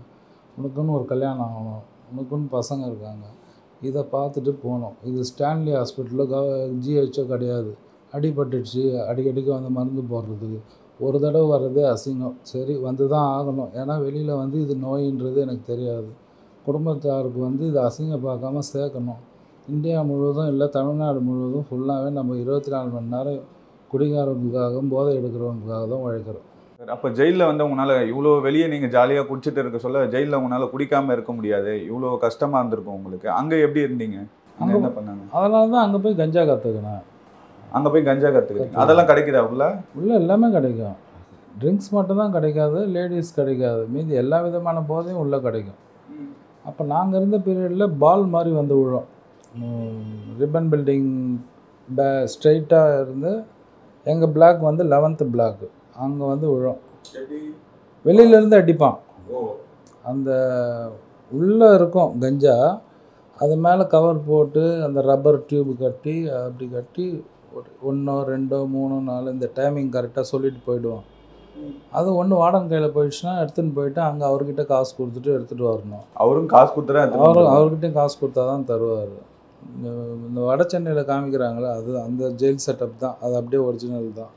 உனக்குன்னு ஒரு கல்யாணம் ஆகணும், உனக்குன்னு பசங்க இருக்காங்க, இதை பார்த்துட்டு போகணும். இது ஸ்டான்லி ஹாஸ்பிட்டலில் ஜிஹெச்ஓ கிடையாது. அடிபட்டுடுச்சு அடிக்கடிக்கு வந்து மருந்து போடுறதுக்கு ஒரு தடவை வர்றதே அசிங்கம். சரி வந்து தான் ஆகணும். ஏன்னா வெளியில் வந்து இது நோயின்றது எனக்கு தெரியாது. குடும்பத்தாருக்கு வந்து இது அசிங்கம் பார்க்காம சேர்க்கணும். இந்தியா முழுவதும் இல்லை, தமிழ்நாடு முழுவதும் ஃபுல்லாகவே நம்ம 24 மணி நேரம் குடிகாரங்களுக்காகவும் போதை எடுக்கிறவங்களுக்காக தான் உழைக்கிறோம்.
அப்போ ஜெயிலில் வந்து உங்களால் இவ்வளோ வெளியே நீங்கள் ஜாலியாக குடிச்சிட்டு இருக்க சொல்ல, ஜெயிலில் உங்களால் குடிக்காமல் இருக்க முடியாது, இவ்வளோ கஷ்டமாக இருந்திருக்கும் உங்களுக்கு. அங்கே எப்படி இருந்தீங்க? அங்கே என்ன பண்ணாங்க?
அதனால தான் அங்கே போய் கஞ்சா கற்றுக்கினேன்.
அங்கே போய் கஞ்சா கற்றுக்கிட்டீங்க? அதெல்லாம் கிடைக்குதா உள்ள
எல்லாமே கிடைக்கும். ட்ரிங்க்ஸ் மட்டும்தான் கிடைக்காது, லேடிஸ் கிடைக்காது, மீதி எல்லா விதமான போதையும் உள்ளே கிடைக்கும். அப்போ நாங்கள் இருந்த பீரியடில் பால் மாதிரி வந்து விழும். ரிப்பன் பில்டிங் ஸ்ட்ரைட்டாக இருந்து எங்கள் பிளாக் வந்து 11th பிளாக்கு, அங்கே வந்து விழும். வெளியிலேருந்து அடிப்பான். அந்த உள்ளே இருக்கும் கஞ்சா, அது மேலே கவர் போட்டு அந்த ரப்பர் டியூப் கட்டி அப்படி கட்டி 1 2 3 4 இந்த டைமிங் கரெக்டாக சொல்லிட்டு போயிடுவோம். அது ஒன்று வார்டன் கையில் போயிடுச்சுன்னா எடுத்துன்னு போயிட்டு அங்கே அவர்கிட்ட காசு கொடுத்துட்டு எடுத்துகிட்டு வரணும்.
அவரும் காசு கொடுத்துறா?
அவர்கிட்டையும் காசு கொடுத்தா தான் தருவார். இந்த வட சென்னையில் காமிக்கிறாங்களே, அது அந்த ஜெயில் செட்டப் தான், அது அப்படியே ஒரிஜினல் தான்.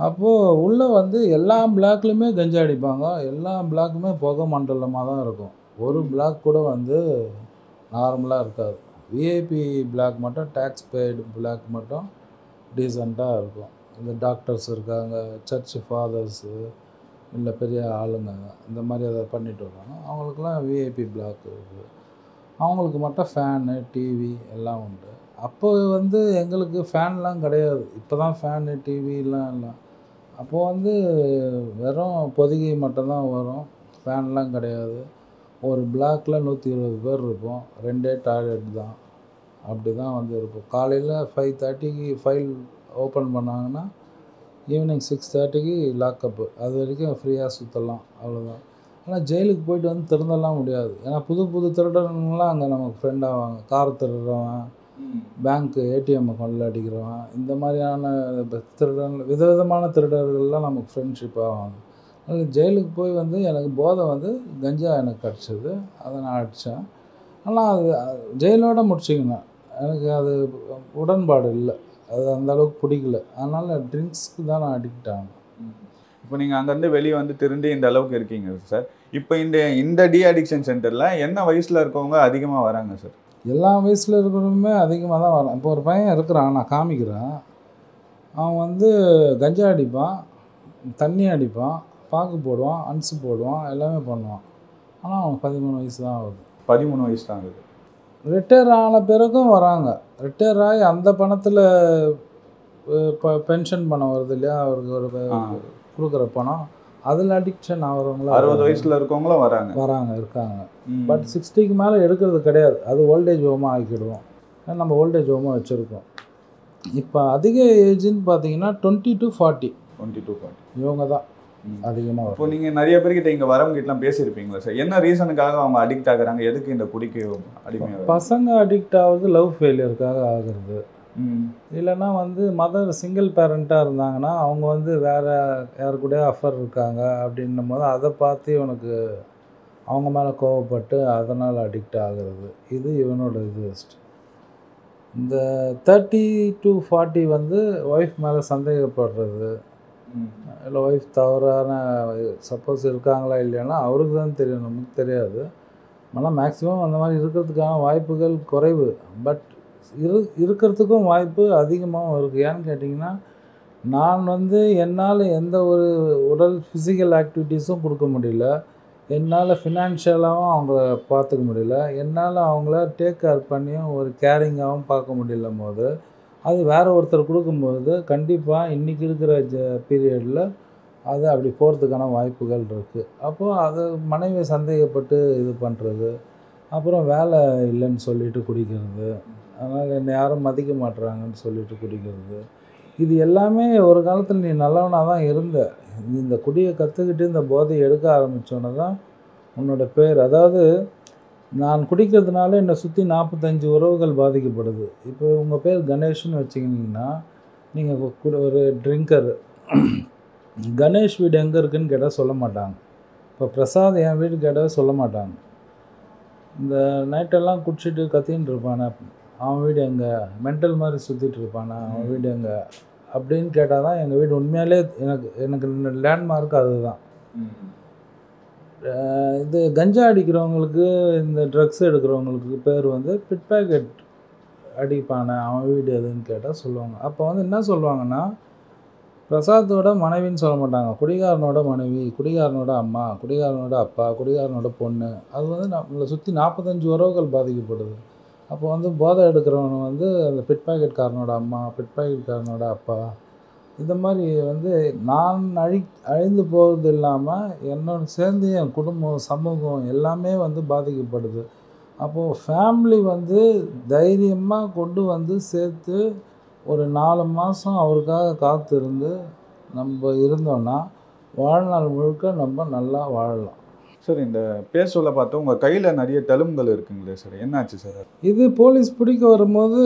அப்போது உள்ளே வந்து எல்லா பிளாக்லையுமே கஞ்சா அடிப்பாங்க. எல்லா பிளாக்குமே புகை மண்டலமாக தான் இருக்கும். ஒரு பிளாக் கூட வந்து நார்மலாக இருக்காது. விஐபி பிளாக் மட்டும், டேக்ஸ் பெய்டு பிளாக் மட்டும் டீசெண்டாக இருக்கும். இந்த டாக்டர்ஸ் இருக்காங்க, சர்ச் ஃபாதர்ஸு, இல்லை பெரிய ஆளுங்க, இந்த மாதிரி அதை பண்ணிட்டு வராங்க. அவங்களுக்குலாம் விஐபி பிளாக் இருக்குது. அவங்களுக்கு மட்டும் ஃபேனு, டிவி எல்லாம் உண்டு. அப்போ வந்து எங்களுக்கு ஃபேன்லாம் கிடையாது. இப்போ தான் ஃபேனு, டிவிலாம் இல்லை. அப்போது வந்து வெறும் பொதிகை மட்டும்தான் வரும், ஃபேன்லாம் கிடையாது. ஒரு பிளாக்கில் 120 பேர் இருப்போம், 2 டாய்லெட் தான். அப்படி தான் வந்து இருப்போம். காலையில் 5:30க்கு ஃபைல் ஓப்பன் பண்ணாங்கன்னா ஈவினிங் 6:30க்கு லாக்கப்பு. அது வரைக்கும் ஃப்ரீயாக சுற்றலாம், அவ்வளோதான். ஆனால் ஜெயிலுக்கு போயிட்டு வந்து திருந்தலாம் முடியாது. ஏன்னா புது திருடனுங்களாம் அங்கே நமக்கு ஃப்ரெண்ட் ஆவாங்க. கார் திருடுறவன், பேங்க்கு ஏடிஎம்மை கொள்ளடிக்கிறவன், இந்த மாதிரியான விதவிதமான திருடர்கள்லாம் நமக்கு ஃப்ரெண்ட்ஷிப் ஆவாங்க. அதனால் ஜெயிலுக்கு போய் வந்து எனக்கு போதை வந்து கஞ்சா எனக்கு கிடச்சிது, அதை நான் அடித்தேன். ஆனால் அது ஜெயிலோடு முடிச்சிக்கினேன். எனக்கு அது உடன்பாடு இல்லை, அது அந்தளவுக்கு பிடிக்கல. அதனால் ட்ரிங்க்ஸ்க்கு தான் நான் அடிக்ட் ஆனேன்.
இப்போ நீங்கள் அங்கேருந்து வெளியே வந்து திரும்பி இந்த அளவுக்கு இருக்கீங்க சார். இப்போ இந்த டி அடிக்ஷன் சென்டரில் என்ன வயசில் இருக்கவங்க அதிகமாக வராங்க சார்?
எல்லா வயசில் இருக்கிறவங்களுமே அதிகமாக தான் வரான். இப்போ ஒரு பையன் இருக்கிறான், நான் காமிக்கிறேன். அவன் வந்து கஞ்சா அடிப்பான், தண்ணி அடிப்பான், பாக்கு போடுவான், அன்ஸு போடுவான், எல்லாமே பண்ணுவான். ஆனால் அவன் 13 வயசு தான் ஆகுது.
13 வயசு தான் ஆகுது.
ரிட்டையர் ஆன பிறகும் வராங்க. ரிட்டையர் ஆகி அந்த பணத்தில் இப்போ பென்ஷன் பணம் வருது இல்லையா, அவருக்கு ஒரு கொடுக்குற பணம் அதில் அடிக்ஷன் ஆகிறவங்கள
60 வயசுல இருக்கவங்களும்
இருக்காங்க. பட் 60க்கு மேலே எடுக்கிறது கிடையாது. அது ஓல்டேஜ் ஹோமாக ஆக்கிடுவோம். நம்ம ஓல்டேஜ் ஹோமாக வச்சுருக்கோம். இப்போ அதிக ஏஜ்னு பார்த்தீங்கன்னா 20 to 40 இவங்க தான் அதிகமாக.
இப்போ நீங்கள் நிறைய பேர்கிட்ட இங்கே வரவங்ககிட்டலாம் பேசியிருப்பீங்களா சார்? என்ன ரீசனுக்காக அவங்க அடிக்ட் ஆகுறாங்க? எதுக்கு இந்த குடிக்கு அடிமையாக?
பசங்க அடிக்ட் ஆகுறது லவ் ஃபெயிலியருக்காக ஆகுறது. இல்லைன்னா வந்து மதர் சிங்கிள் பேரண்ட்டாக இருந்தாங்கன்னா அவங்க வந்து வேறு யாரு கூட அஃபர் இருக்காங்க அப்படின்னும் போது அதை பார்த்து இவனுக்கு அவங்க மேலே கோவப்பட்டு அதனால் அடிக்ட் ஆகுறது. இது இவனோட இது. இந்த 30 to 40 வந்து ஒய்ஃப் மேலே சந்தேகப்படுறது, இல்லை ஒய்ஃப் தவறான சப்போஸ் இருக்காங்களா இல்லையானா அவருக்கு தான் தெரியும், நமக்கு தெரியாது. ஆனால் மேக்ஸிமம் அந்த மாதிரி இருக்கிறதுக்கான வாய்ப்புகள் குறைவு. பட் இருக்கிறதுக்கும் வாய்ப்பு அதிகமாகவும் இருக்குது. ஏன்னு கேட்டிங்கன்னா நான் வந்து என்னால் எந்த ஒரு உடல் ஃபிசிக்கல் ஆக்டிவிட்டீஸும் கொடுக்க முடியல, என்னால் ஃபினான்ஷியலாகவும் அவங்கள பார்த்துக்க முடியல, என்னால் அவங்கள டேக் கேர் பண்ணியும் ஒரு கேரிங்காகவும் பார்க்க முடியல போது அது வேறு ஒருத்தர் கொடுக்கும்போது கண்டிப்பாக இன்றைக்கி இருக்கிற பீரியடில் அது அப்படி போகிறதுக்கான வாய்ப்புகள் இருக்குது. அப்போது அது மனைவியை சந்தேகப்பட்டு இது பண்ணுறது, அப்புறம் வேலை இல்லைன்னு சொல்லிட்டு குடிக்கிறது, அதனால் என்னை யாரும் மதிக்க மாட்டுறாங்கன்னு சொல்லிட்டு குடிக்கிறது. இது எல்லாமே ஒரு காலத்தில் நீ நல்லவனாக தான் இருந்த, இந்த குடியை கற்றுக்கிட்டு இந்த போதையை எடுக்க ஆரம்பித்தோன்னே தான் உன்னோட பேர், அதாவது நான் குடிக்கிறதுனால என்னை சுற்றி 45 உறவுகள் பாதிக்கப்படுது. இப்போ உங்கள் பேர் கணேஷ்னு வச்சுக்கிட்டிங்கன்னா நீங்கள் ஒரு ட்ரிங்கரு, கணேஷ் வீடு எங்கே இருக்குதுன்னு கேட்டால் சொல்ல மாட்டாங்க. இப்போ பிரசாத் என் வீடு கேட்டால் சொல்ல மாட்டாங்க. இந்த நைட்டெல்லாம் குடிச்சிட்டு கத்தின்னு இருப்பானே அவன் வீடு எங்கே, மென்டல் மாதிரி சுற்றிட்டு இருப்பானே அவன் வீடு எங்கே அப்படின்னு கேட்டால் தான் எங்கள் வீடு உண்மையாலே எனக்கு லேண்ட்மார்க் அதுதான். இது கஞ்சா அடிக்கிறவங்களுக்கு, இந்த ட்ரக்ஸ் எடுக்கிறவங்களுக்கு பேர் வந்து பிட் பேக்கெட் அடிப்பானே அவன் வீடு எதுன்னு கேட்டால் சொல்லுவாங்க. அப்போ வந்து என்ன சொல்லுவாங்கன்னா பிரசாத்தோட மனைவின்னு சொல்ல மாட்டாங்க, குடிகாரனோட மனைவி, குடிகாரனோட அம்மா, குடிகாரனோட அப்பா, குடிகாரனோட பொண்ணு. அது வந்து நம்மளை சுற்றி 45 உறவுகள் பாதிக்கப்படுது. அப்போ வந்து போதை எடுக்கிறவனை வந்து அந்த பிட் பாக்கெட்காரனோட அம்மா, பிட் பாக்கெட்காரனோட அப்பா, இந்த மாதிரி வந்து நான் அழிந்து போகிறது இல்லாமல் என்னோட சேர்ந்து என் குடும்பம், சமூகம் எல்லாமே வந்து பாதிக்கப்படுது. அப்போது ஃபேமிலி வந்து தைரியமாக கொண்டு வந்து சேர்த்து ஒரு 4 மாதம் அவருக்காக காத்திருந்து நம்ம இருந்தோன்னா வாழ்நாள் முழுக்க நம்ம நல்லா வாழலாம்.
சார், இந்த பேர் சொல்ல பார்த்தோம் உங்கள் கையில் நிறைய தழும்புகள் இருக்குங்களே சார், என்னாச்சு சார்?
இது போலீஸ் பிடிக்க வரும்போது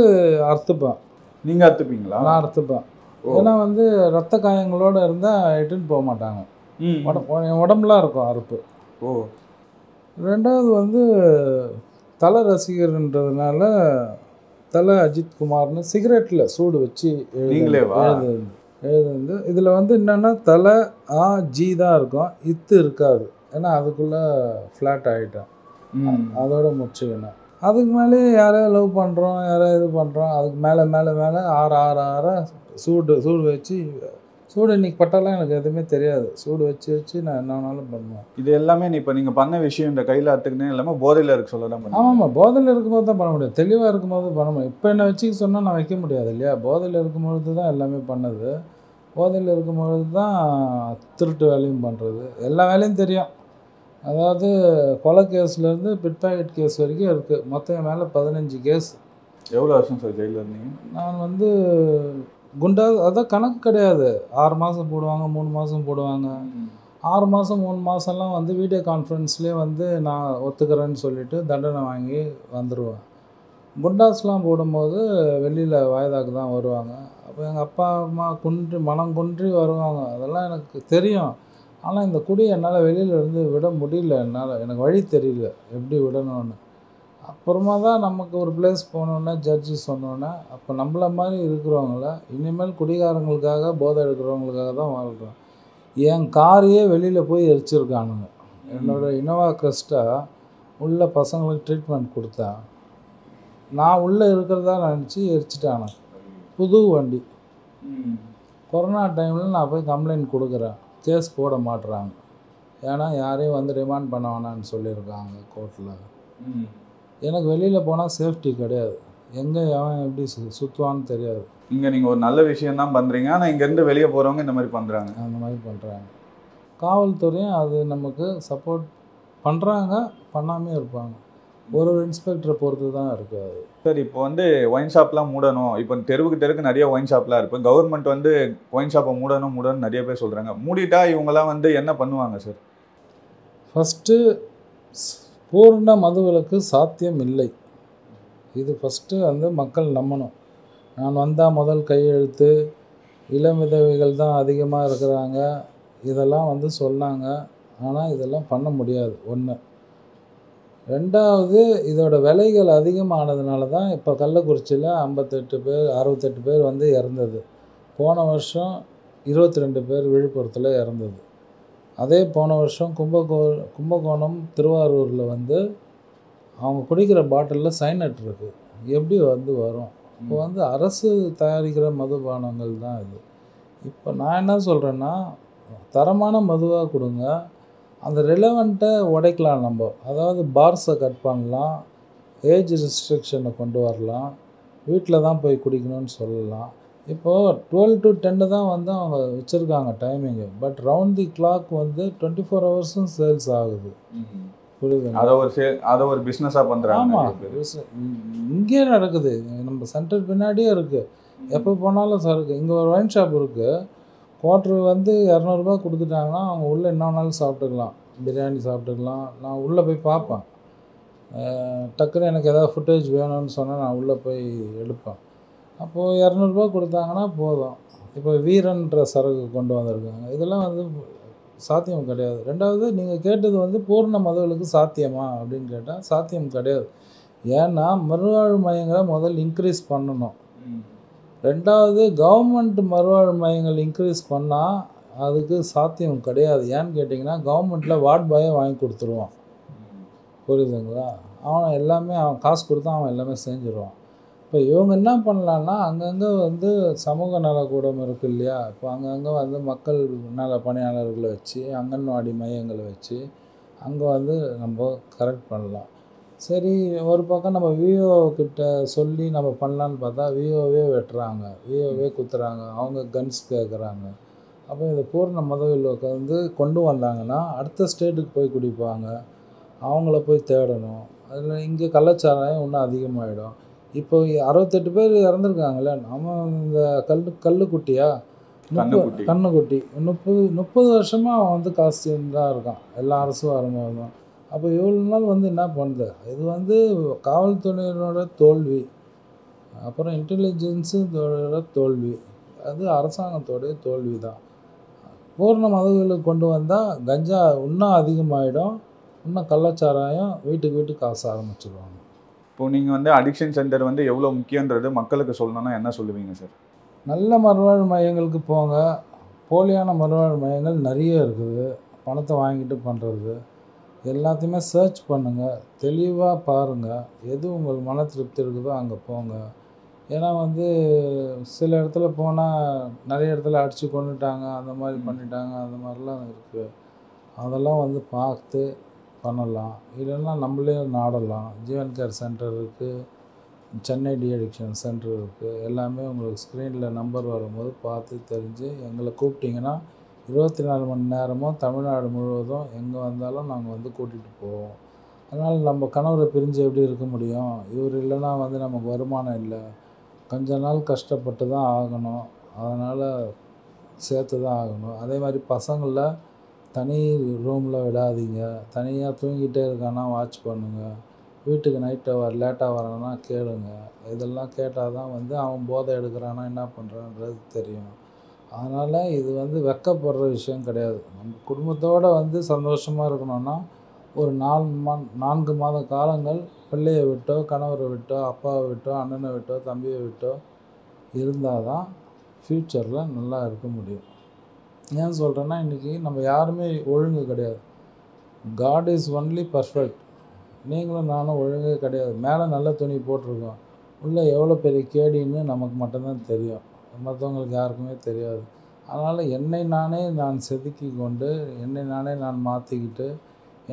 அறுத்துப்பேன்.
நீங்கள் அறுத்துப்பீங்களா?
நான் அறுத்துப்பேன். ஏன்னா வந்து ரத்த காயங்களோடு இருந்தால் இட்டுன்னு போக மாட்டாங்க. என் உடம்புலாம் இருக்கும் அறுப்பு. ரெண்டாவது வந்து தலை ரசிகர்ன்றதுனால தலை அஜித் குமார்னு சிகரெட்டில் சூடு வச்சு எழுதுந்து. இதில் வந்து என்னென்னா தலை ஜி தான் இருக்கும், இத்து இருக்காது. ஏன்னா அதுக்குள்ளே ஃப்ளாட் ஆகிட்டேன், அதோட முடிச்சுக்கணும். அதுக்கு மேலே யாரையாவது லவ் பண்ணுறோம், யாராவது இது பண்ணுறோம், அதுக்கு மேலே மேலே மேலே ஆற சூடு வச்சு சூடு இன்றைக்கி பட்டாலாம் எனக்கு எதுவுமே தெரியாது. சூடு வச்சு நான் என்ன வேணாலும் பண்ணுவேன்.
இது எல்லாமே இப்போ நீங்கள் பண்ண விஷயம் இந்த கையில் அறுத்துக்கினே இல்லாமல் போதையில் இருக்க சொல்ல தான்.
ஆமாம், போதையில் இருக்கும்போது தான் பண்ண முடியும், தெளிவாக இருக்கும்போது பண்ண முடியும். இப்போ என்ன வச்சுக்க சொன்னால் நான் வைக்க முடியாது இல்லையா? போதையில் இருக்கும்பொழுது தான் எல்லாமே பண்ணது. போதையில் இருக்கும்பொழுது தான் திருட்டு வேலையும் பண்ணுறது, எல்லா வேலையும் தெரியும். அதாவது கொலை கேஸ்லேருந்து பிட் பாக்கெட் கேஸ் வரைக்கும் இருக்குது. மொத்தம் என் மேலே 15 கேஸ்.
எவ்வளோ வருஷம் சார் ஜெயிலில் இருந்தீங்க?
நான் வந்து குண்டா, அதான் கணக்கு கிடையாது. 6 மாதம் போடுவாங்க, 3 மாதம் போடுவாங்க. 6 மாதம் 3 மாதம்லாம் வந்து வீடியோ கான்ஃபரன்ஸ்லேயே வந்து நான் ஒத்துக்கிறேன்னு சொல்லிவிட்டு தண்டனை வாங்கி வந்துடுவேன். குண்டாஸ்லாம் போடும்போது வெளியில் வாய்தாக்கு தான் வருவாங்க. அப்போ எங்கள் அப்பா அம்மா மனம் குன்றி வருவாங்க, அதெல்லாம் எனக்கு தெரியும். ஆனால் இந்த குடி என்னால் வெளியிலேருந்து விட முடியல, எனக்கு வழி தெரியல எப்படி விடணும்னு. அப்புறமா தான் நமக்கு ஒரு பிளேஸ் போனோன்னே ஜட்ஜி சொன்னோன்னே, அப்போ நம்மள மாதிரி இருக்கிறவங்கள இனிமேல் குடிகாரங்களுக்காக போதை எடுக்கிறவங்களுக்காக தான் வாழ்கிறோம். என் காரையே வெளியில் போய் எரிச்சிருக்கானுங்க. என்னோடய இனோவா கிறிஸ்டா உள்ள பசங்களுக்கு ட்ரீட்மெண்ட் கொடுத்தேன், நான் உள்ளே இருக்கிறதா நினச்சி எரிச்சிட்டானு. புது வண்டி. கொரோனா டைமில் நான் போய் கம்ப்ளைண்ட் கொடுக்குறேன், கேஸ் போட மாட்டுறாங்க. ஏன்னா யாரையும் வந்து ரிமாண்ட் பண்ண வேணான்னு சொல்லியிருக்காங்க கோர்ட்டில். எனக்கு வெளியில் போனால் சேஃப்டி கிடையாது. எங்கே அவன் எப்படி சுற்றுவான்னு தெரியாது.
இங்கே நீங்கள் ஒரு நல்ல விஷயம் தான் பண்ணுறீங்க, ஆனால் இங்கேருந்து வெளியே போகிறவங்க இந்த மாதிரி பண்ணுறாங்க.
அந்த மாதிரி பண்ணுறாங்க. காவல்துறையும் அது நமக்கு சப்போர்ட் பண்ணுறாங்க, பண்ணாமே இருப்பாங்க. ஒரு இன்ஸ்பெக்டரை பொறுத்து தான் இருக்குது அது.
சார் இப்போ வந்து ஒயின் ஷாப்லாம் மூடணும், இப்போ தெருக்கு நிறைய ஒயின் ஷாப்லாம் இருக்குது, கவர்மெண்ட் வந்து ஒயின் ஷாப்பை மூடணும் நிறைய பேர் சொல்கிறாங்க. மூடிட்டா இவங்கெல்லாம் வந்து என்ன பண்ணுவாங்க சார்?
ஃபஸ்ட்டு பூர்ண மதுவிலக்கு சாத்தியம் இல்லை. இது ஃபஸ்ட்டு வந்து மக்கள் நம்பணும். நான் வந்தால் முதல் கையெழுத்து, இளம் விதவைகள் தான் அதிகமாக இருக்கிறாங்க, இதெல்லாம் வந்து சொன்னாங்க. ஆனால் இதெல்லாம் பண்ண முடியாது. ஒன்று. ரெண்டாவது, இதோட விலைகள் அதிகமானதுனால தான் இப்போ கள்ளக்குறிச்சியில் 58 பேர் 68 பேர் வந்து இறந்தது. போன வருஷம் 22 பேர் விழுப்புரத்தில் இறந்தது. அதே போன வருஷம் கும்பகோணம் திருவாரூரில் வந்து அவங்க குடிக்கிற பாட்டிலில் சைனட் இருக்குது. எப்படி வந்து வரும்? இப்போ வந்து அரசு தயாரிக்கிற மதுபானங்கள் தான் இது. இப்போ நான் என்ன சொல்கிறேன்னா, தரமான மதுவாக கொடுங்க. அந்த ரிலவெண்ட்டை உடைக்கலாம் நம்ம. அதாவது பார்ஸை கட் பண்ணலாம், ஏஜ் ரெஸ்ட்ரிக்ஷனை கொண்டு வரலாம், வீட்டில் தான் போய் குடிக்கணும்னு சொல்லலாம். இப்போது 12 to 10 தான் வந்து அவங்க வச்சுருக்காங்க timing. But round the clock வந்து 24 ஹவர்ஸும் சேல்ஸ் ஆகுது. புரியுது?
அதை ஒரு பிஸ்னஸாக பண்ணுறாங்க.
ஆமாம், இங்கே நடக்குது. நம்ம சென்டர் பின்னாடியே இருக்குது. எப்போ போனாலும் சருக்கு. இங்கே ஒரு ஒயின் ஷாப் இருக்குது. குவார்ட்ரு வந்து 200 கொடுத்துட்டாங்கன்னா அவங்க உள்ளே என்ன வேணாலும் சாப்பிட்டுக்கலாம். பிரியாணி சாப்பிட்டுக்கலாம். நான் உள்ளே போய் பார்ப்பேன். டக்குன்னு எனக்கு எதாவது ஃபுட்டேஜ் வேணும்னு சொன்னால் நான் உள்ளே போய் எடுப்பேன். அப்போது 200 கொடுத்தாங்கன்னா போதும். இப்போ வீரன்ற சரக்கு கொண்டு வந்திருக்காங்க. இதெல்லாம் வந்து சாத்தியம் கிடையாது. ரெண்டாவது, நீங்கள் கேட்டது வந்து பூர்ண மதுவிலக்கு சாத்தியமா அப்படின்னு கேட்டால் சாத்தியம் கிடையாது. ஏன்னா மறுவாழ்வு மையங்களை முதல் இன்க்ரீஸ் பண்ணணும். ரெண்டாவது, கவர்மெண்ட் மறுவாழ்வு மையங்கள் இன்க்ரீஸ் பண்ணால் அதுக்கு சாத்தியம் கிடையாது. ஏன்னு கேட்டிங்கன்னா, கவர்மெண்ட்டில் வார்ட் பாயை வாங்கி கொடுத்துருவான். புரியுதுங்களா? அவன் எல்லாமே அவன் காசு கொடுத்தா அவன் எல்லாமே செஞ்சுருவான். இப்போ இவங்க என்ன பண்ணலான்னா, அங்கங்கே வந்து சமூக நலக்கூடம் இருக்குது இல்லையா? இப்போ அங்கங்கே வந்து மக்கள் நல பணியாளர்களை வச்சு, அங்கன்வாடி மையங்களை வச்சு அங்கே வந்து நம்ம கரெக்ட் பண்ணலாம். சரி, ஒரு பக்கம் நம்ம விஓ கிட்ட சொல்லி நம்ம பண்ணலான்னு பார்த்தா விஓவே வெட்டுறாங்க, விஓவே குத்துறாங்க, அவங்க கன்ஸ் கேட்குறாங்க. அப்போ இந்த பூர்ண மதுவிலக்கை வந்து கொண்டு வந்தாங்கன்னா அடுத்த ஸ்டேட்டுக்கு போய் குடிப்பாங்க, அவங்கள போய் தேடணும். அதில் இங்கே கள்ளச்சாராயம் இன்னும் அதிகமாகிடும். இப்போ 68 பேர் இறந்துருக்காங்கல்ல, நம்ம இந்த கல்லுக்குட்டியா கண்ணுக்குட்டி 30 வருஷமாக அவன் வந்து காஸ்டியூம் தான் இருக்கான், எல்லா அரசும் வரும்போது தான். அப்போ இவ்வளோ நாள் வந்து என்ன பண்ணுது? இது வந்து காவல்துறையினோட தோல்வி, அப்புறம் இன்டெலிஜென்ஸோட தோல்வி, அது அரசாங்கத்தோடைய தோல்வி தான். பூர்ண மதுவிலக்கு கொண்டு வந்தால் கஞ்சா இன்னும் அதிகமாகிடும், இன்னும் கள்ளச்சாராயம் வீட்டுக்கு காசு ஆரம்பிச்சிடுவாங்க.
இப்போ நீங்கள் வந்து அடிக்ஷன் சென்டர் வந்து எவ்வளோ முக்கியன்றது மக்களுக்கு சொல்லணும்னா என்ன சொல்லுவீங்க சார்?
நல்ல மறுவாழ்வு மையங்களுக்கு போங்க. போலியான மறுவாழ்வு மையங்கள் நிறைய இருக்குது. பணத்தை வாங்கிட்டு பண்ணுறது எல்லாத்தையுமே சர்ச் பண்ணுங்கள், தெளிவாக பாருங்கள். எது உங்களுக்கு மன திருப்தி இருக்குதோ அங்கே போங்க. ஏன்னா வந்து சில இடத்துல போனால் நிறைய இடத்துல அடித்து கொண்டுட்டாங்க, அந்த மாதிரி பண்ணிட்டாங்க, அந்த மாதிரிலாம் இருக்குது. அதெல்லாம் வந்து பார்த்து பண்ணலாம். இல்லைன்னா நம்மளே நாடலாம். ஜீவன் கேர் சென்டர் இருக்குது, சென்னை டி அடிக்ஷன் சென்டர் இருக்குது. எல்லாமே உங்களுக்கு ஸ்க்ரீனில் நம்பர் வரும்போது பார்த்து தெரிஞ்சு எங்களை கூப்பிட்டிங்கன்னா 24 மணி நேரமும் தமிழ்நாடு முழுவதும் எங்கே வந்தாலும் நாங்கள் வந்து கூட்டிகிட்டு போவோம். அதனால் நம்ம கணவரை பிரிஞ்சு எப்படி இருக்க முடியும்? இவர் இல்லைன்னா வந்து நமக்கு வருமானம் இல்லை, கொஞ்ச நாள் கஷ்டப்பட்டு தான் ஆகணும், அதனால் சேர்த்து தான் ஆகணும். அதே மாதிரி பசங்களை தனி ரூமில் விடாதீங்க. தனியாக தூங்கிட்டே இருக்கானா வாட்ச் பண்ணுங்கள். வீட்டுக்கு நைட்டு லேட்டாக வரானா கேளுங்க. இதெல்லாம் கேட்டால் தான் வந்து அவன் போதை எடுக்கிறானா என்ன பண்ணுறான்றது தெரியும். அதனால் இது வந்து வெக்கப்படுற விஷயம் கிடையாது. நம்ம குடும்பத்தோடு வந்து சந்தோஷமாக இருக்கணும்னா ஒரு 4 மாத காலங்கள் பிள்ளையை விட்டோ, கணவரை விட்டோ, அப்பாவை விட்டோ, அண்ணனை விட்டோ, தம்பியை விட்டோ இருந்தால் தான் ஃப்யூச்சரில் நல்லா இருக்க முடியும். ஏன் சொல்கிறேன்னா, இன்றைக்கி நம்ம யாருமே ஒழுங்கு கிடையாது. God is only perfect. நீங்களும் நானும் ஒழுங்கே கிடையாது. மேலே நல்ல துணி போட்டிருக்கோம், உள்ளே எவ்வளோ பெரிய கேடின்னு நமக்கு மட்டும்தான் தெரியும், மற்றவங்களுக்கு யாருக்குமே தெரியாது. அதனால் நான் செதுக்கி கொண்டு நான் மாற்றிக்கிட்டு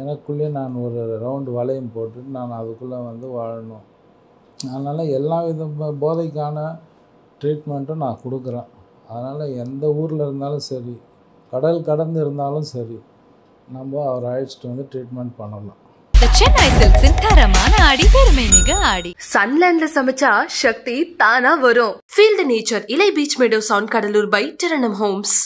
எனக்குள்ளே நான் ஒரு ரவுண்டு வளையம் போட்டு நான் அதுக்குள்ளே வந்து வாழணும். அதனால் எல்லா வித போதைக்கான ட்ரீட்மெண்ட்டும் நான் கொடுக்குறேன். அதனால் எந்த ஊரில் இருந்தாலும் சரி, கடல் கடந்து இருந்தாலும் சரி, நம்ம அவரை அழைச்சிட்டு வந்து ட்ரீட்மெண்ட் பண்ணலாம்.
சென்னை சில்க்ஸின் தரமான ஆடி பெருமை மிக ஆடி.
சன்லேண்ட்ல சமைச்சா சக்தி தானா வரும். ஃபீல் தி நேச்சர் இலை beach meadow sound Cuddalore by டிரனம் ஹோம்ஸ்.